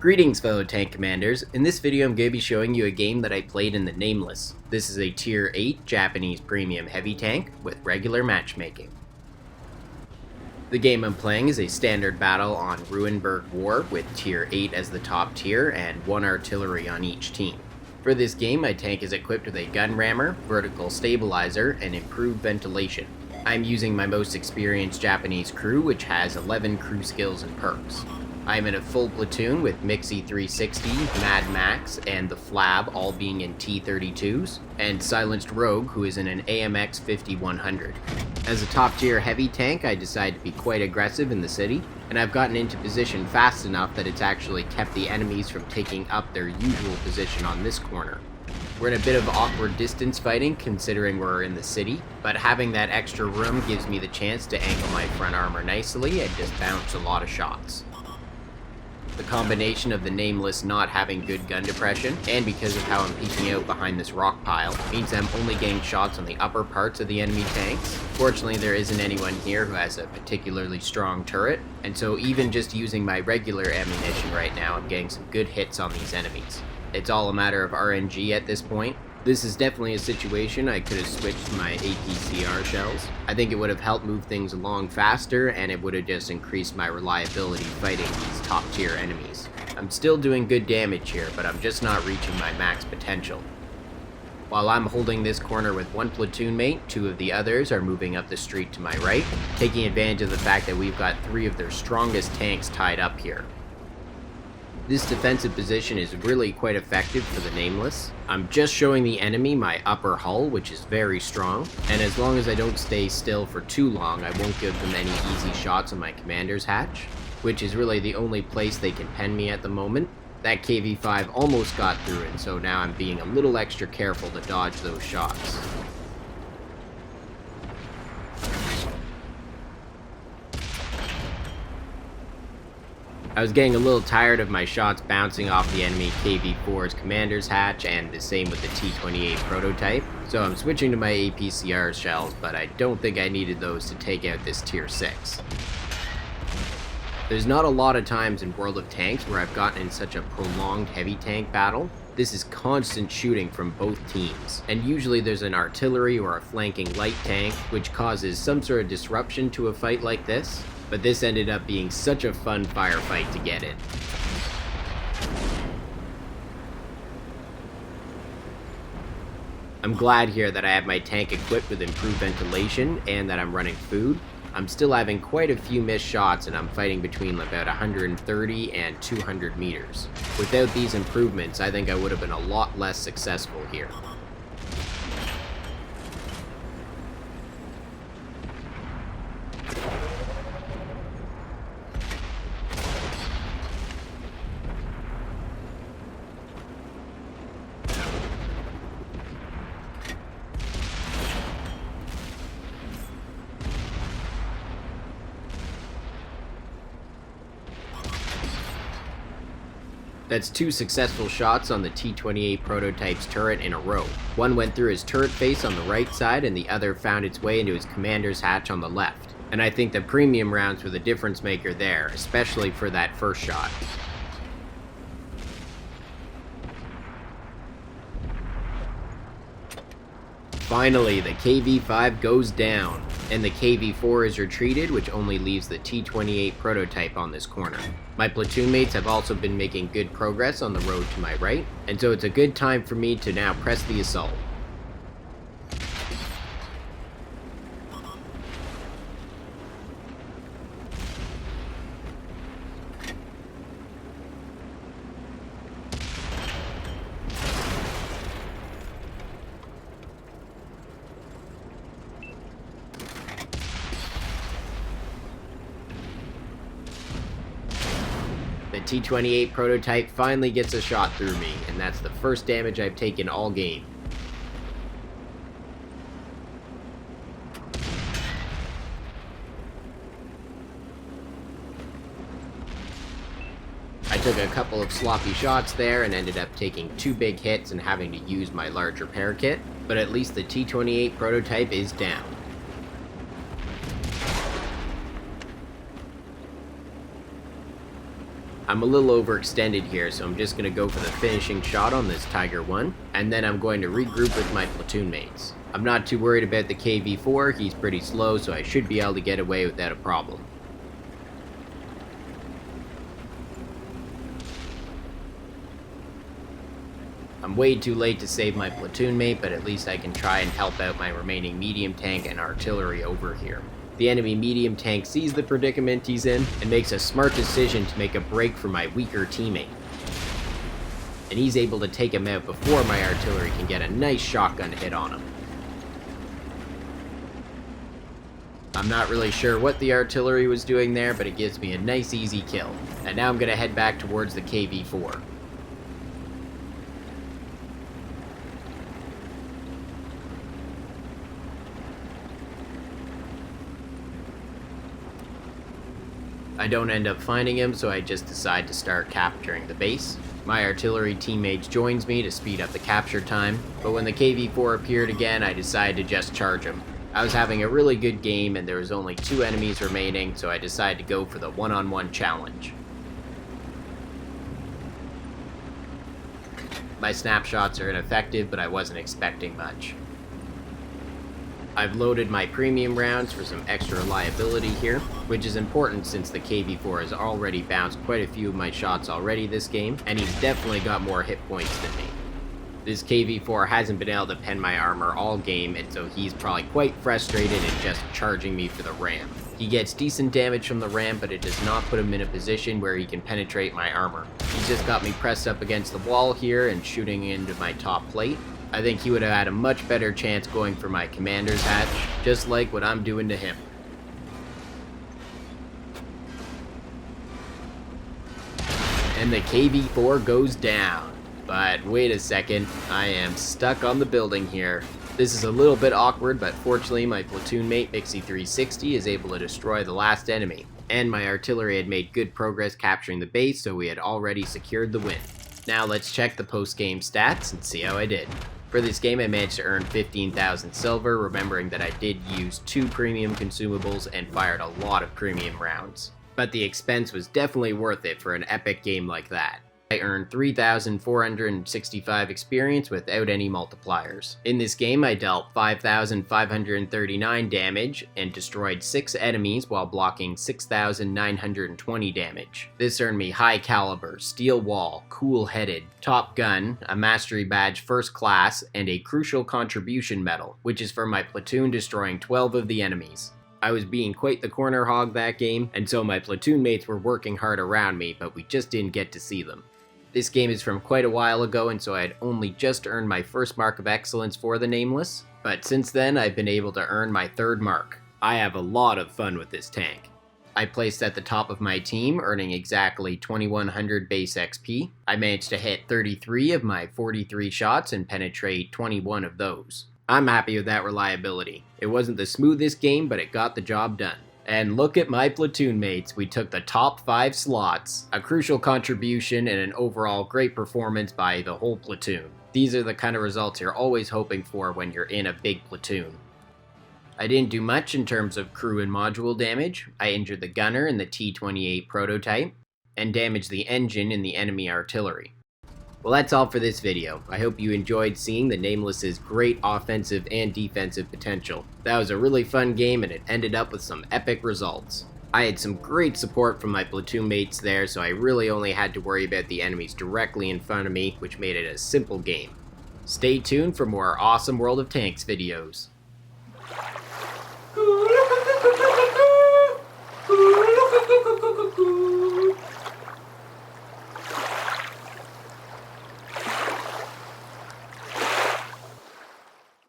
Greetings fellow tank commanders, in this video I'm going to be showing you a game that I played in the Nameless. This is a tier 8 Japanese premium heavy tank with regular matchmaking. The game I'm playing is a standard battle on Ruinberg War with tier 8 as the top tier and 1 artillery on each team. For this game my tank is equipped with a gun rammer, vertical stabilizer, and improved ventilation. I'm using my most experienced Japanese crew which has 11 crew skills and perks. I'm in a full platoon with Mixie 360, Mad Max, and the Flab all being in T-32s, and Silenced Rogue who is in an AMX 5100. As a top tier heavy tank I decided to be quite aggressive in the city, and I've gotten into position fast enough that it's actually kept the enemies from taking up their usual position on this corner. We're in a bit of awkward distance fighting considering we're in the city, but having that extra room gives me the chance to angle my front armor nicely and just bounce a lot of shots. The combination of the Nameless not having good gun depression, and because of how I'm peeking out behind this rock pile, means I'm only getting shots on the upper parts of the enemy tanks. Fortunately there isn't anyone here who has a particularly strong turret, and so even just using my regular ammunition right now I'm getting some good hits on these enemies. It's all a matter of RNG at this point. This is definitely a situation I could have switched to my APCR shells. I think it would have helped move things along faster, and it would have just increased my reliability fighting these top tier enemies. I'm still doing good damage here, but I'm just not reaching my max potential. While I'm holding this corner with one platoon mate, 2 of the others are moving up the street to my right, taking advantage of the fact that we've got 3 of their strongest tanks tied up here. This defensive position is really quite effective for the Nameless. I'm just showing the enemy my upper hull, which is very strong, and as long as I don't stay still for too long, I won't give them any easy shots on my commander's hatch, which is really the only place they can pen me at the moment. That KV-5 almost got through, and so now I'm being a little extra careful to dodge those shots. I was getting a little tired of my shots bouncing off the enemy KV-4's commander's hatch, and the same with the T-28 prototype, so I'm switching to my APCR shells, but I don't think I needed those to take out this tier 6. There's not a lot of times in World of Tanks where I've gotten in such a prolonged heavy tank battle. This is constant shooting from both teams, and usually there's an artillery or a flanking light tank, which causes some sort of disruption to a fight like this. But this ended up being such a fun firefight to get in. I'm glad here that I have my tank equipped with improved ventilation and that I'm running food. I'm still having quite a few missed shots and I'm fighting between about 130 and 200 meters. Without these improvements, I think I would have been a lot less successful here. That's 2 successful shots on the T-28 prototype's turret in a row. One went through his turret face on the right side and the other found its way into his commander's hatch on the left. And I think the premium rounds were the difference maker there, especially for that first shot. Finally, the KV-5 goes down, and the KV-4 is retreated, which only leaves the T-28 prototype on this corner. My platoon mates have also been making good progress on the road to my right, and so it's a good time for me to now press the assault. The T-28 prototype finally gets a shot through me, and that's the first damage I've taken all game. I took a couple of sloppy shots there and ended up taking 2 big hits and having to use my large repair kit, but at least the T-28 prototype is down. I'm a little overextended here, so I'm just going to go for the finishing shot on this Tiger 1, and then I'm going to regroup with my platoon mates. I'm not too worried about the KV-4, he's pretty slow, so I should be able to get away without a problem. I'm way too late to save my platoon mate, but at least I can try and help out my remaining medium tank and artillery over here. The enemy medium tank sees the predicament he's in and makes a smart decision to make a break for my weaker teammate. And he's able to take him out before my artillery can get a nice shotgun hit on him. I'm not really sure what the artillery was doing there, but it gives me a nice easy kill. And now I'm going to head back towards the KV-4. I don't end up finding him, so I just decide to start capturing the base. My artillery teammate joins me to speed up the capture time, but when the KV-4 appeared again, I decided to just charge him. I was having a really good game and there was only 2 enemies remaining, so I decided to go for the one-on-one challenge. My snapshots are ineffective, but I wasn't expecting much. I've loaded my premium rounds for some extra reliability here, which is important since the KV-4 has already bounced quite a few of my shots already this game, and he's definitely got more hit points than me. This KV-4 hasn't been able to pen my armor all game, and so he's probably quite frustrated and just charging me for the ram. He gets decent damage from the ram, but it does not put him in a position where he can penetrate my armor. He's just got me pressed up against the wall here and shooting into my top plate. I think he would have had a much better chance going for my commander's hatch, just like what I'm doing to him. And the KV-4 goes down. But wait a second, I am stuck on the building here. This is a little bit awkward, but fortunately my platoon mate Mixie360 is able to destroy the last enemy. And my artillery had made good progress capturing the base, so we had already secured the win. Now let's check the post-game stats and see how I did. For this game I managed to earn 15,000 silver, remembering that I did use 2 premium consumables and fired a lot of premium rounds. But the expense was definitely worth it for an epic game like that. I earned 3,465 experience without any multipliers. In this game I dealt 5,539 damage and destroyed 6 enemies while blocking 6,920 damage. This earned me high caliber, steel wall, cool headed, top gun, a mastery badge first class, and a crucial contribution medal, which is for my platoon destroying 12 of the enemies. I was being quite the corner hog that game, and so my platoon mates were working hard around me, but we just didn't get to see them. This game is from quite a while ago, and so I had only just earned my first mark of excellence for the Nameless, but since then I've been able to earn my 3rd mark. I have a lot of fun with this tank. I placed at the top of my team, earning exactly 2100 base XP. I managed to hit 33 of my 43 shots and penetrate 21 of those. I'm happy with that reliability. It wasn't the smoothest game, but it got the job done. And look at my platoon mates, we took the top 5 slots, a crucial contribution and an overall great performance by the whole platoon. These are the kind of results you're always hoping for when you're in a big platoon. I didn't do much in terms of crew and module damage. I injured the gunner in the T-28 prototype, and damaged the engine in the enemy artillery. Well, that's all for this video. I hope you enjoyed seeing the Nameless's great offensive and defensive potential. That was a really fun game and it ended up with some epic results. I had some great support from my platoon mates there, so I really only had to worry about the enemies directly in front of me, which made it a simple game. Stay tuned for more awesome World of Tanks videos.